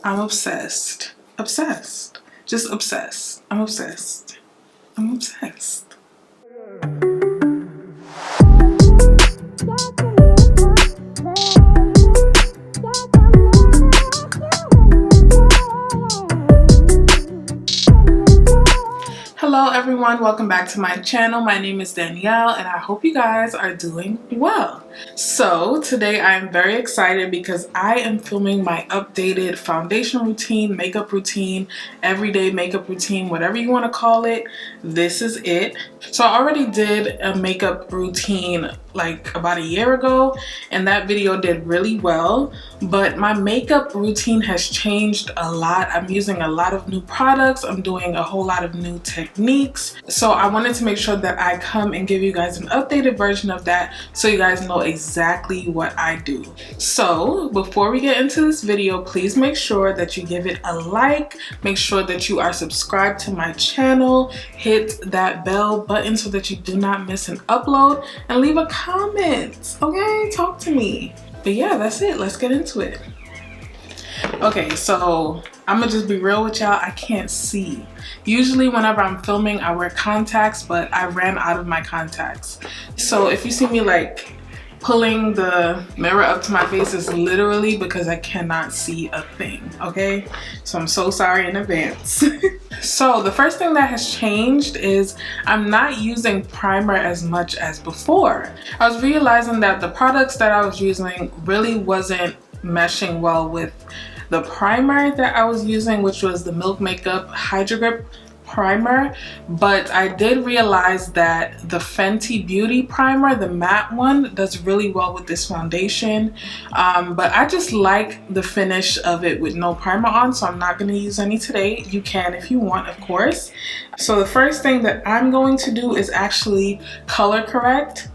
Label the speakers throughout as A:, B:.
A: I'm obsessed. Obsessed. Just obsessed. I'm obsessed. I'm obsessed. Hello everyone, welcome back to my channel. My name is Danielle and I hope you guys are doing well. So today I'm very excited because I am filming my updated foundation routine, makeup routine, everyday makeup routine, whatever you want to call it. This is it. So I already did a makeup routine like about a year ago and that video did really well, but my makeup routine has changed a lot. I'm using a lot of new products. I'm doing a whole lot of new techniques. So I wanted to make sure that I come and give you guys an updated version of that so you guys know exactly what I do. So before we get into this video, please make sure that you give it a like, make sure that you are subscribed to my channel, hit that bell button so that you do not miss an upload, and leave a comment, okay? Talk to me. But yeah, that's it. Let's get into it. Okay, so I'm gonna just be real with y'all. I can't see. Usually whenever I'm filming, I wear contacts, but I ran out of my contacts. So if you see me like pulling the mirror up to my face, is literally because I cannot see a thing, okay? So I'm so sorry in advance. So the first thing that has changed is I'm not using primer as much as before. I was realizing that the products that I was using really wasn't meshing well with the primer that I was using, which was the Milk Makeup Hydro Grip primer. But I did realize that the Fenty Beauty primer, the matte one, does really well with this foundation. But I just like the finish of it with no primer on, so I'm not going to use any today. You can if you want, of course. So the first thing that I'm going to do is actually color correct.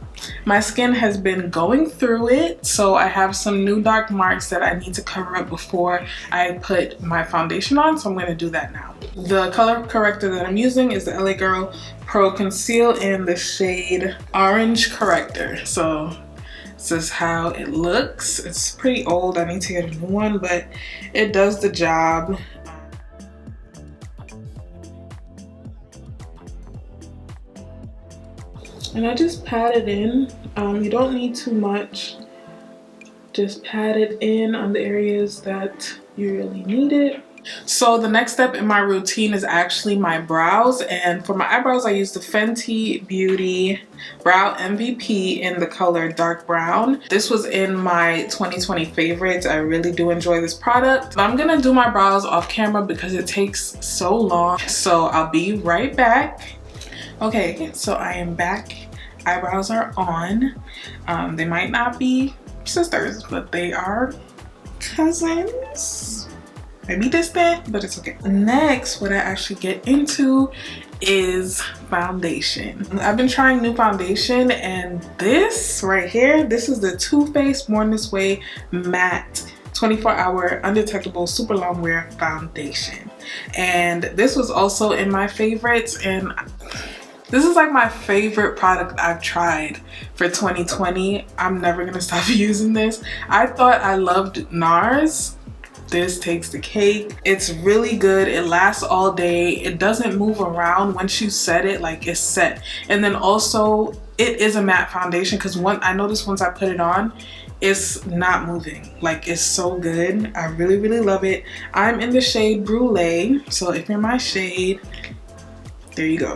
A: My skin has been going through it, so I have some new dark marks that I need to cover up before I put my foundation on, so I'm going to do that now. The color corrector that I'm using is the LA Girl Pro Conceal in the shade Orange Corrector. So this is how it looks. It's pretty old. I need to get a new one, but it does the job. And I just pat it in. You don't need too much. Just pat it in on the areas that you really need it. So the next step in my routine is actually my brows. And for my eyebrows, I use the Fenty Beauty Brow MVP in the color dark brown. This was in my 2020 favorites. I really do enjoy this product. But I'm gonna do my brows off camera because it takes so long. So I'll be right back. Okay, so I am back. Eyebrows are on. They might not be sisters, but they are cousins. Maybe distant, but it's okay. Next, what I actually get into is foundation. I've been trying new foundation, and this right here, this is the Too Faced Born This Way Matte 24-hour undetectable super long wear foundation. And this was also in my favorites, and this is like my favorite product I've tried for 2020. I'm never gonna stop using this. I thought I loved NARS. This takes the cake. It's really good. It lasts all day. It doesn't move around once you set it, like it's set. And then also it is a matte foundation, because I noticed once I put it on, it's not moving. Like, it's so good. I really, really love it. I'm in the shade Brûlée, so if you're my shade, there you go.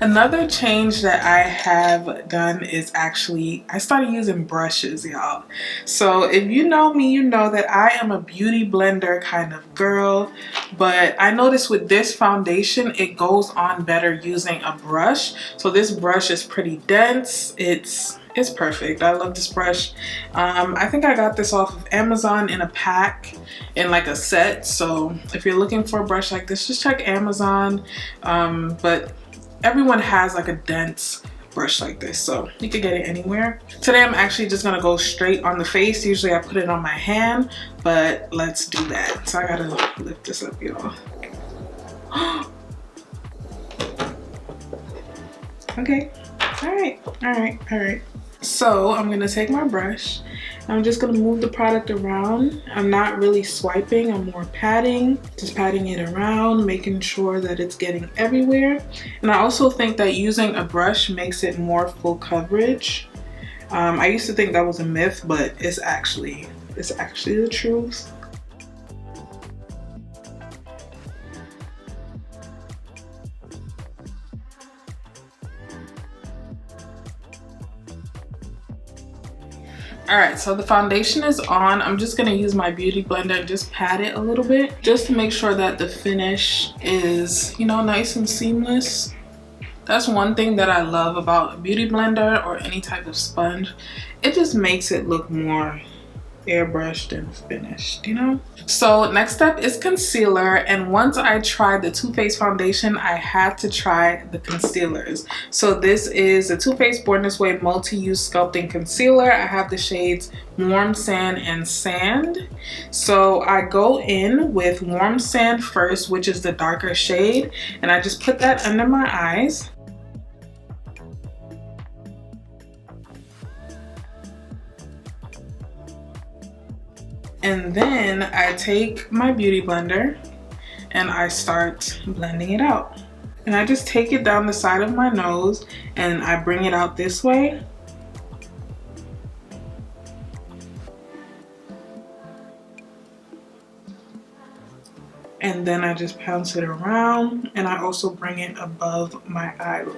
A: Another change that I have done is actually, I started using brushes, y'all. So if you know me, you know that I am a beauty blender kind of girl, but I noticed with this foundation, it goes on better using a brush. So this brush is pretty dense. It's perfect. I love this brush. I think I got this off of Amazon in a pack, in like a set. So if you're looking for a brush like this, just check Amazon. But everyone has like a dense brush like this, so you could get it anywhere. Today I'm actually just gonna go straight on the face. Usually I put it on my hand, but let's do that. So I gotta lift this up, y'all. Okay. All right. So I'm gonna take my brush I'm just gonna move the product around. I'm not really swiping, I'm more patting, just patting it around, making sure that it's getting everywhere. And I also think that using a brush makes it more full coverage. I used to think that was a myth, but it's actually the truth. Alright, so the foundation is on. I'm just going to use my beauty blender and just pat it a little bit just to make sure that the finish is, you know, nice and seamless. That's one thing that I love about a beauty blender or any type of sponge. It just makes it look more airbrushed and finished, you know? So next up is concealer, and once I tried the Too Faced foundation, I had to try the concealers. So this is the Too Faced Born This Way Multi-Use Sculpting Concealer. I have the shades Warm Sand and Sand. So I go in with Warm Sand first, which is the darker shade, and I just put that under my eyes. And then I take my beauty blender and I start blending it out. And I just take it down the side of my nose and I bring it out this way. And then I just bounce it around, and I also bring it above my eyelid.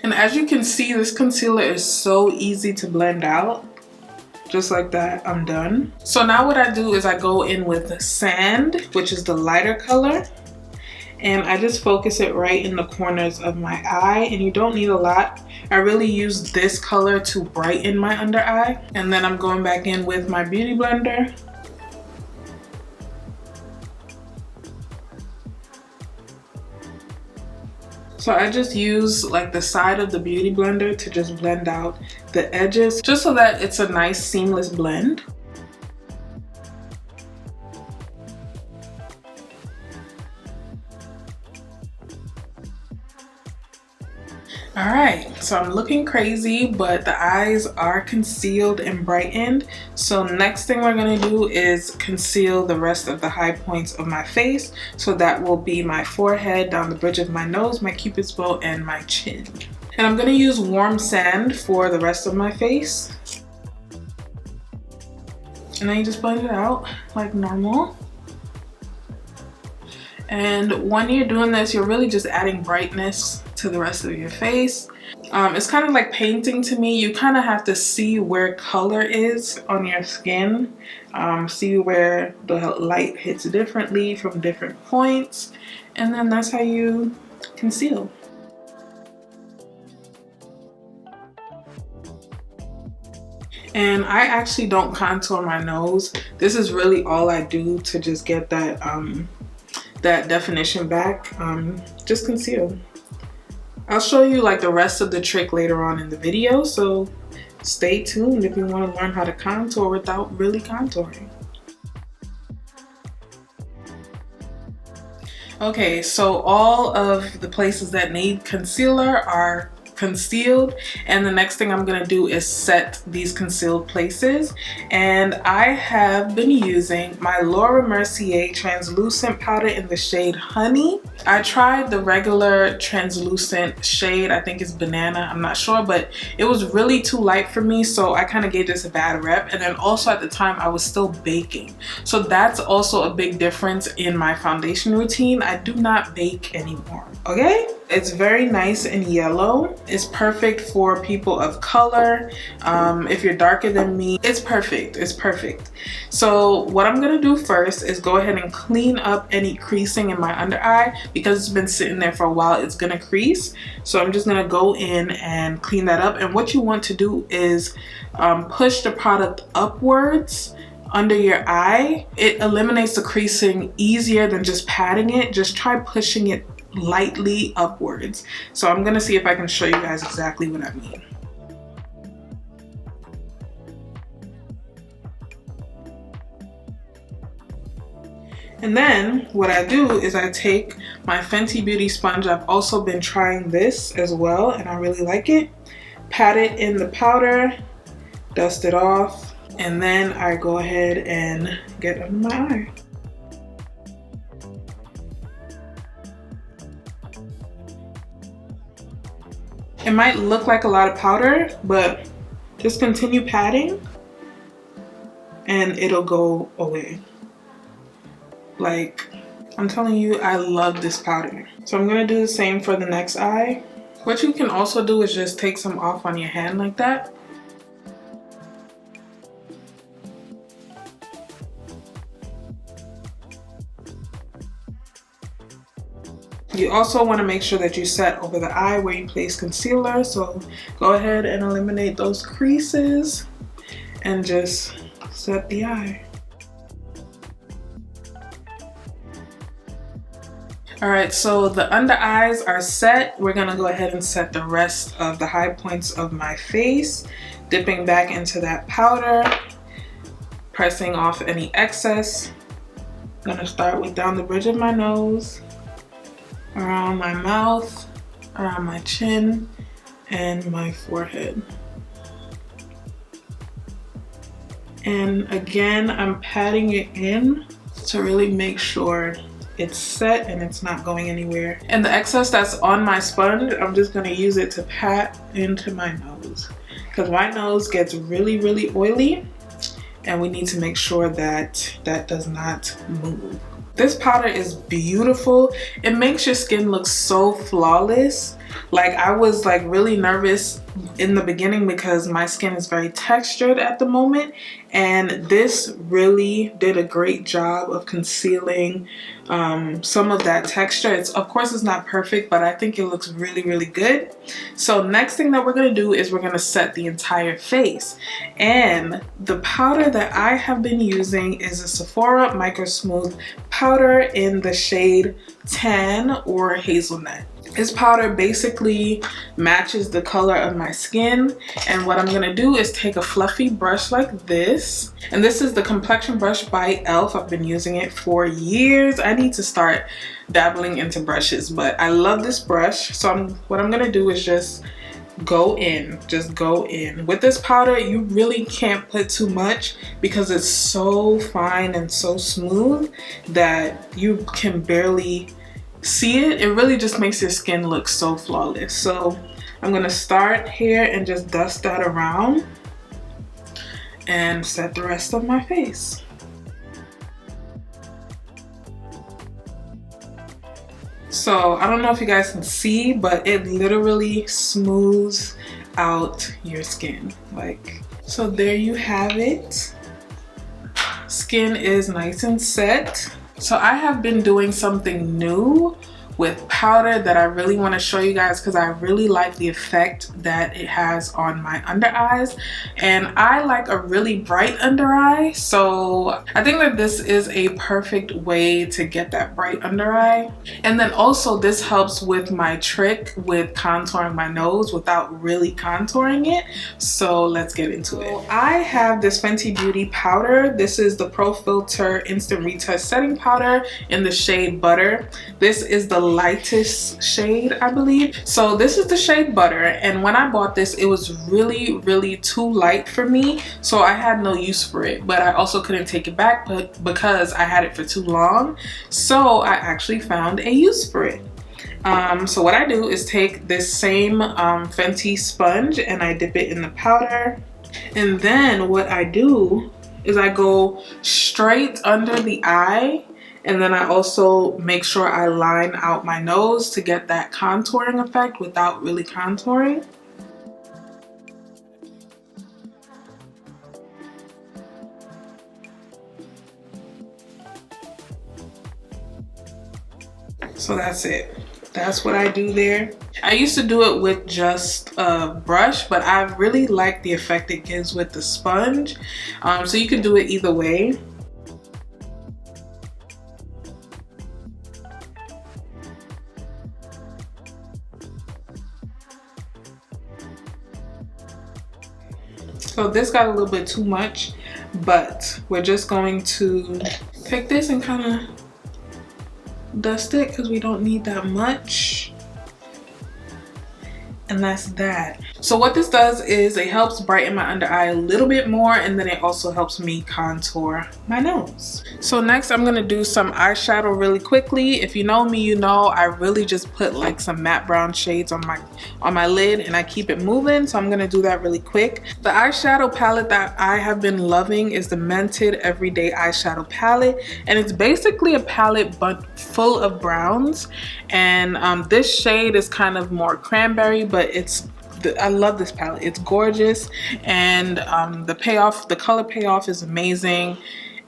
A: And as you can see, this concealer is so easy to blend out. Just like that, I'm done. So now what I do is I go in with Sand, which is the lighter color, and I just focus it right in the corners of my eye, and you don't need a lot. I really use this color to brighten my under eye. And then I'm going back in with my beauty blender. So I just use like the side of the beauty blender to just blend out the edges, just so that it's a nice seamless blend. Alright, so I'm looking crazy, but the eyes are concealed and brightened. So next thing we're going to do is conceal the rest of the high points of my face. So that will be my forehead, down the bridge of my nose, my cupid's bow, and my chin. And I'm going to use Warm Sand for the rest of my face. And then you just blend it out like normal. And when you're doing this, you're really just adding brightness to the rest of your face. It's kind of like painting to me. You kind of have to see where color is on your skin, see where the light hits differently from different points, and then that's how you conceal. And I actually don't contour my nose. This is really all I do to just get that that definition back. Just conceal. I'll show you like the rest of the trick later on in the video, so stay tuned if you want to learn how to contour without really contouring. Okay, so all of the places that need concealer are concealed, and the next thing I'm going to do is set these concealed places. And I have been using my Laura Mercier translucent powder in the shade Honey. I tried the regular translucent shade, I think it's Banana, I'm not sure, but it was really too light for me, so I kind of gave this a bad rep. And then also at the time I was still baking, so that's also a big difference in my foundation routine. I do not bake anymore, okay? It's very nice and yellow. It's perfect for people of color. If you're darker than me, it's perfect. It's perfect. So what I'm gonna do first is go ahead and clean up any creasing in my under eye, because it's been sitting there for a while, it's gonna crease. So I'm just gonna go in and clean that up. And what you want to do is push the product upwards under your eye. It eliminates the creasing easier than just patting it. Just try pushing it lightly upwards. So I'm gonna see if I can show you guys exactly what I mean. And then what I do is I take my Fenty Beauty sponge. I've also been trying this as well and I really like it. pat it in the powder, dust it off, and then I go ahead and get under my eye. It might look like a lot of powder, but just continue patting and it'll go away. Like, I'm telling you, I love this powder. So I'm gonna do the same for the next eye. What you can also do is just take some off on your hand like that. You also want to make sure that you set over the eye where you place concealer. So go ahead and eliminate those creases and just set the eye. Alright, so the under eyes are set. We're going to go ahead and set the rest of the high points of my face. Dipping back into that powder. Pressing off any excess. I'm going to start with down the bridge of my nose, around my mouth, around my chin, and my forehead. And again, I'm patting it in to really make sure it's set and it's not going anywhere. And the excess that's on my sponge, I'm just gonna use it to pat into my nose, because my nose gets really, really oily and we need to make sure that that does not move. This powder is beautiful. It makes your skin look so flawless. Like, I was like really nervous in the beginning because my skin is very textured at the moment, and this really did a great job of concealing some of that texture. Of course it's not perfect, but I think it looks really, really good. So next thing that we're gonna do is we're gonna set the entire face, and the powder that I have been using is a Sephora MicroSmooth powder in the shade Tan or Hazelnut. This powder basically matches the color of my skin, and what I'm gonna do is take a fluffy brush like this, and this is the complexion brush by e.l.f. I've been using it for years. I need to start dabbling into brushes, but I love this brush. So what I'm gonna do is just go in. With this powder, you really can't put too much because it's so fine and so smooth that you can barely see it. It really just makes your skin look so flawless. So I'm gonna start here and just dust that around and set the rest of my face. So I don't know if you guys can see, but it literally smooths out your skin. Like, so there you have it. Skin is nice and set. So I have been doing something new with powder that I really want to show you guys, because I really like the effect that it has on my under eyes, and I like a really bright under eye. So I think that this is a perfect way to get that bright under eye. And then also this helps with my trick with contouring my nose without really contouring it. So let's get into it. I have this Fenty Beauty powder. This is the Pro Filter Instant Retouch Setting Powder in the shade Butter. This is the lightest shade, I believe. So this is the shade Butter, and when I bought this, it was really too light for me, so I had no use for it, but I also couldn't take it back because I had it for too long. So I actually found a use for it. So what I do is take this same Fenty sponge and I dip it in the powder, and then what I do is I go straight under the eye, and then I also make sure I line out my nose to get that contouring effect without really contouring. So that's it. That's what I do there. I used to do it with just a brush, but I really like the effect it gives with the sponge. So you can do it either way. So this got a little bit too much, but we're just going to take this and kind of dust it because we don't need that much. And that's that. So what this does is it helps brighten my under eye a little bit more, and then it also helps me contour my nose. So next I'm gonna do some eyeshadow really quickly. If you know me, you know I really just put like some matte brown shades on my lid and I keep it moving, so I'm gonna do that really quick. The eyeshadow palette that I have been loving is the Mented Everyday Eyeshadow Palette, and it's basically a palette but full of browns, and this shade is kind of more cranberry, but I love this palette. It's gorgeous, and the color payoff is amazing.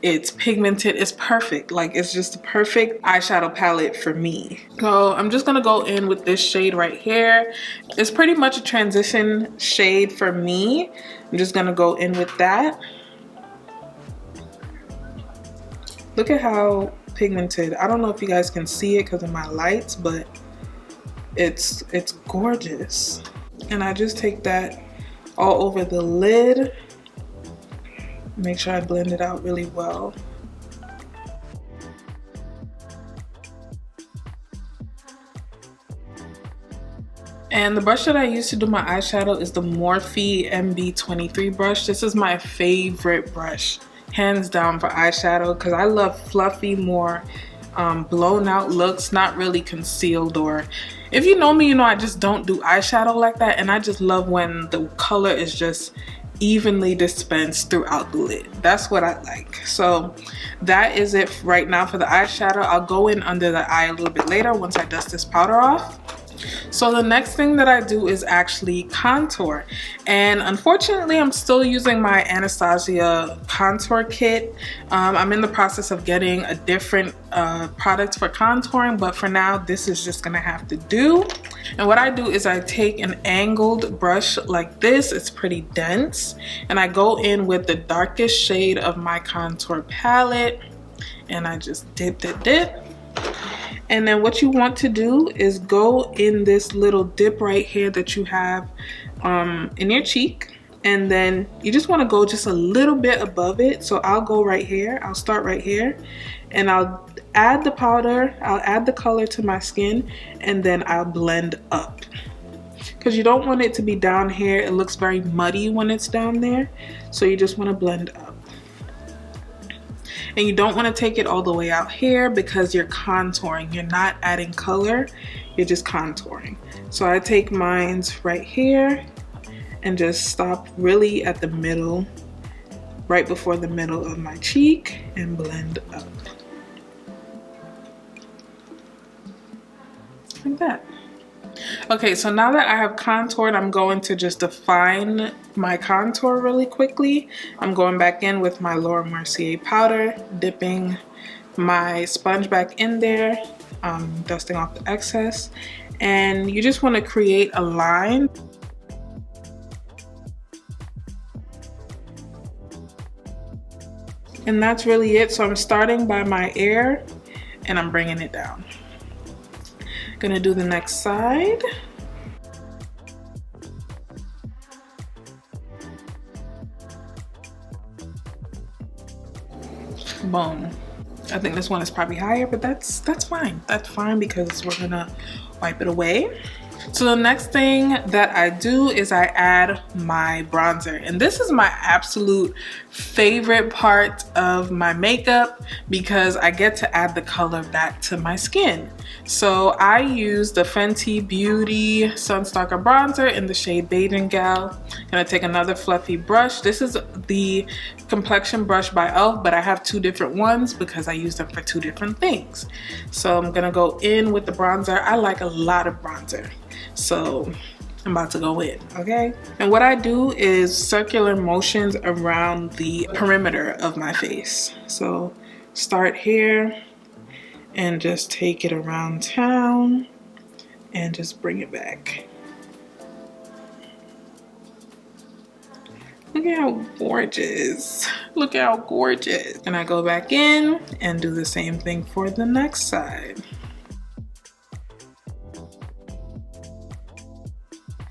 A: It's pigmented, it's perfect. Like, it's just a perfect eyeshadow palette for me. So I'm just gonna go in with this shade right here. It's pretty much a transition shade for me. I'm just gonna go in with that. Look at how pigmented. I don't know if you guys can see it because of my lights, but it's gorgeous. And I just take that all over the lid. Make sure I blend it out really well. And the brush that I use to do my eyeshadow is the Morphe MB23 brush. This is my favorite brush, hands down, for eyeshadow, because I love fluffy, more blown out looks, not really concealed. Or if you know me, you know I just don't do eyeshadow like that, and I just love when the color is just evenly dispensed throughout the lid. That's what I like. So that is it right now for the eyeshadow. I'll go in under the eye a little bit later once I dust this powder off. So the next thing that I do is actually contour, and unfortunately I'm still using my Anastasia contour kit. I'm in the process of getting a different product for contouring, but for now this is just gonna have to do. And what I do is I take an angled brush like this, it's pretty dense, and I go in with the darkest shade of my contour palette, and I just dip. And then what you want to do is go in this little dip right here that you have in your cheek, and then you just want to go just a little bit above it. So I'll go right here, I'll start right here, and I'll add the powder, I'll add the color to my skin, and then I'll blend up. Because you don't want it to be down here, it looks very muddy when it's down there, so you just want to blend up. And you don't want to take it all the way out here because you're contouring. You're not adding color, you're just contouring. So I take mine right here and just stop really at the middle, right before the middle of my cheek, and blend up. Like that. Okay, so now that I have contoured, I'm going to just define my contour really quickly. I'm going back in with my Laura Mercier powder, dipping my sponge back in there, dusting off the excess, and you just want to create a line. And that's really it. So I'm starting by my ear and I'm bringing it down. Gonna do the next side. Boom. I think this one is probably higher, but that's fine. That's fine because we're gonna wipe it away. So the next thing that I do is I add my bronzer, and this is my absolute favorite part of my makeup because I get to add the color back to my skin. So I use the Fenty Beauty STALK'R bronzer in the shade Bajan Gyal. Gonna take another fluffy brush. This is the complexion brush by e.l.f., but I have two different ones because I use them for two different things. So I'm gonna go in with the bronzer. I like a lot of bronzer, so I'm about to go in, okay? And what I do is circular motions around the perimeter of my face. So start here and just take it around town and just bring it back. Look at how gorgeous. Look at how gorgeous. And I go back in and do the same thing for the next side.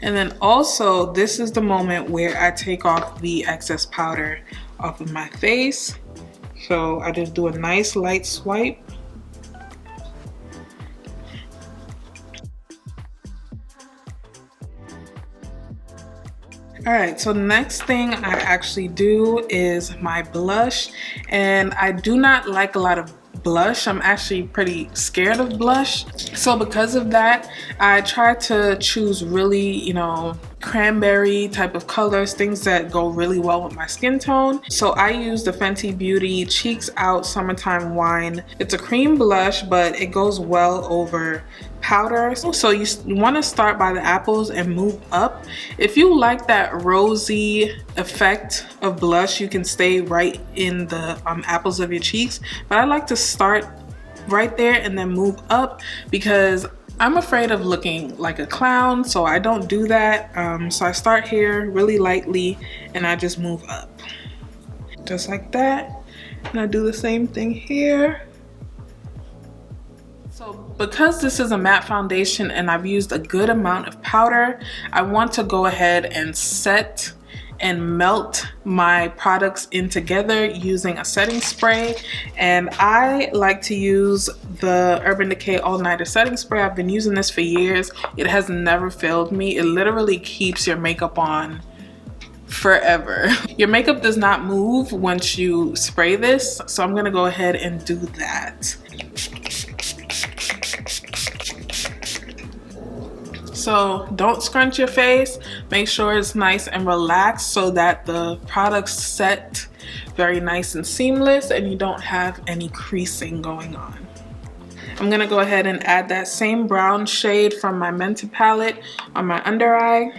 A: And then also, this is the moment where I take off the excess powder off of my face. So I just do a nice light swipe. Alright, so the next thing I actually do is my blush, and I do not like a lot of blush. I'm actually pretty scared of blush. So because of that, I try to choose really, you know, cranberry type of colors, things that go really well with my skin tone. So I use the Fenty Beauty Cheeks Out Summertime Wine. It's a cream blush, but it goes well over powder. So you want to start by the apples and move up. If you like that rosy effect of blush, you can stay right in the apples of your cheeks, but I like to start right there and then move up because I'm afraid of looking like a clown, so I don't do that. So I start here really lightly and I just move up just like that, and I do the same thing here. So because this is a matte foundation and I've used a good amount of powder, I want to go ahead and set and melt my products in together using a setting spray. And I like to use the Urban Decay All Nighter setting spray. I've been using this for years. It has never failed me. It literally keeps your makeup on forever. Your makeup does not move once you spray this, so I'm gonna go ahead and do that. So don't scrunch your face, make sure it's nice and relaxed so that the products set very nice and seamless and you don't have any creasing going on. I'm gonna go ahead and add that same brown shade from my Mented palette on my under eye.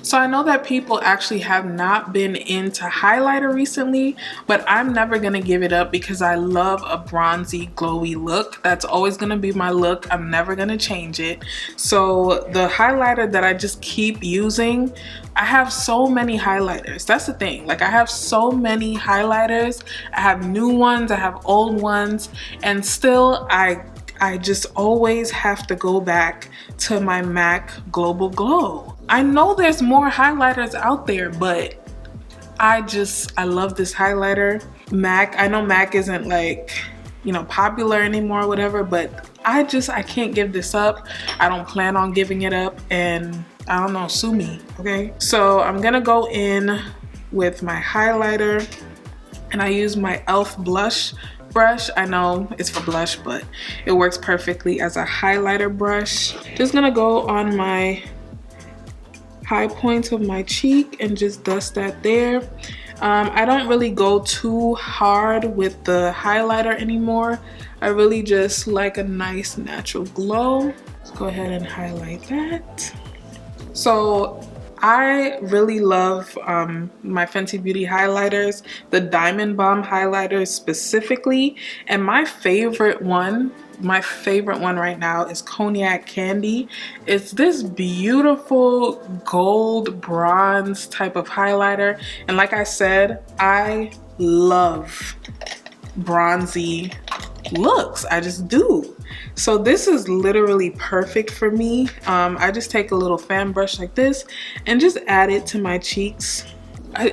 A: So I know that people actually have not been into highlighter recently, but I'm never gonna give it up because I love a bronzy, glowy look. That's always gonna be my look. I'm never gonna change it. So the highlighter that I just keep using, I have so many highlighters. That's the thing. Like, I have so many highlighters. I have new ones, I have old ones, and still I just always have to go back to my MAC Global Glow. I know there's more highlighters out there, but I love this highlighter. MAC, I know MAC isn't like, you know, popular anymore or whatever, but I can't give this up. I don't plan on giving it up, and I don't know, sue me, okay? So I'm gonna go in with my highlighter, and I use my e.l.f. blush brush. I know it's for blush, but it works perfectly as a highlighter brush. Just gonna go on my high points of my cheek and just dust that there. I don't really go too hard with the highlighter anymore. I really just like a nice natural glow. Let's go ahead and highlight that. So I really love my Fenty Beauty highlighters, the Diamond Bomb highlighters specifically, and my favorite one right now is Cognac Candy. It's this beautiful gold bronze type of highlighter, and like I said, I love bronzy looks. I just do. So this is literally perfect for me. I just take a little fan brush like this and just add it to my cheeks. I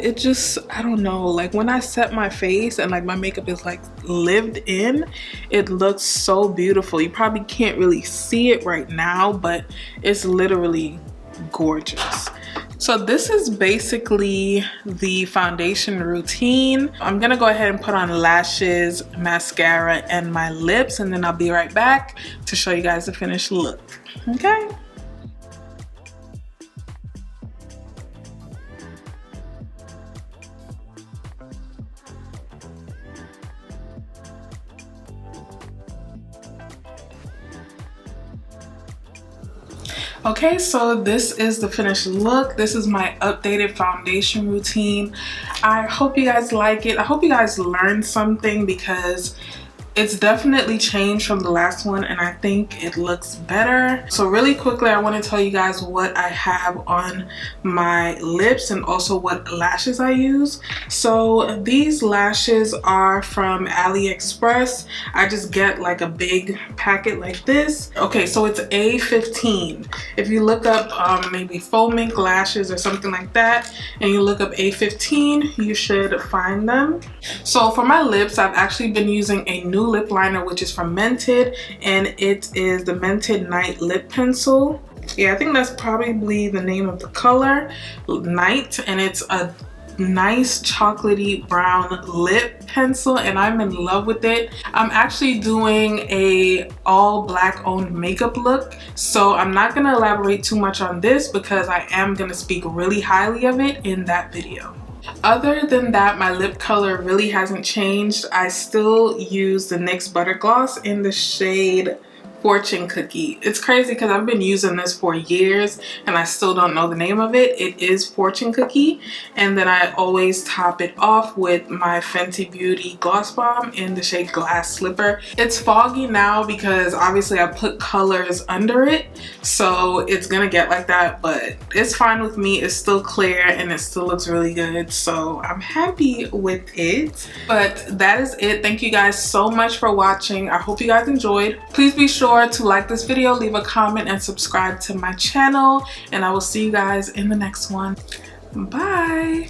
A: don't know, like when I set my face and like my makeup is like lived in, it looks so beautiful. You probably can't really see it right now, but it's literally gorgeous. So this is basically the foundation routine. I'm gonna go ahead and put on lashes, mascara, and my lips, and then I'll be right back to show you guys the finished look, okay? Okay, so this is the finished look. This is my updated foundation routine. I hope you guys like it. I hope you guys learned something because it's definitely changed from the last one and I think it looks better. So really quickly, I want to tell you guys what I have on my lips and also what lashes I use. So these lashes are from AliExpress. I just get like a big packet like this. Okay, so it's A15. If you look up maybe faux mink lashes or something like that and you look up A15, you should find them. So for my lips, I've actually been using a nude lip liner, which is from Mented, and it is the Mented Night Lip Pencil. Yeah, I think that's probably the name of the color, Night, and it's a nice chocolatey brown lip pencil, and I'm in love with it. I'm actually doing a all black owned makeup look, so I'm not gonna elaborate too much on this because I am gonna speak really highly of it in that video. Other than that, my lip color really hasn't changed. I still use the NYX Butter Gloss in the shade Fortune Cookie. It's crazy because I've been using this for years and I still don't know the name of it. It is Fortune Cookie, and then I always top it off with my Fenty Beauty Gloss Bomb in the shade Glass Slipper. It's foggy now because obviously I put colors under it, so it's gonna get like that, but it's fine with me. It's still clear and it still looks really good, so I'm happy with it. But that is it. Thank you guys so much for watching. I hope you guys enjoyed. Please be sure to like this video, leave a comment, and subscribe to my channel, and I will see you guys in the next one. Bye.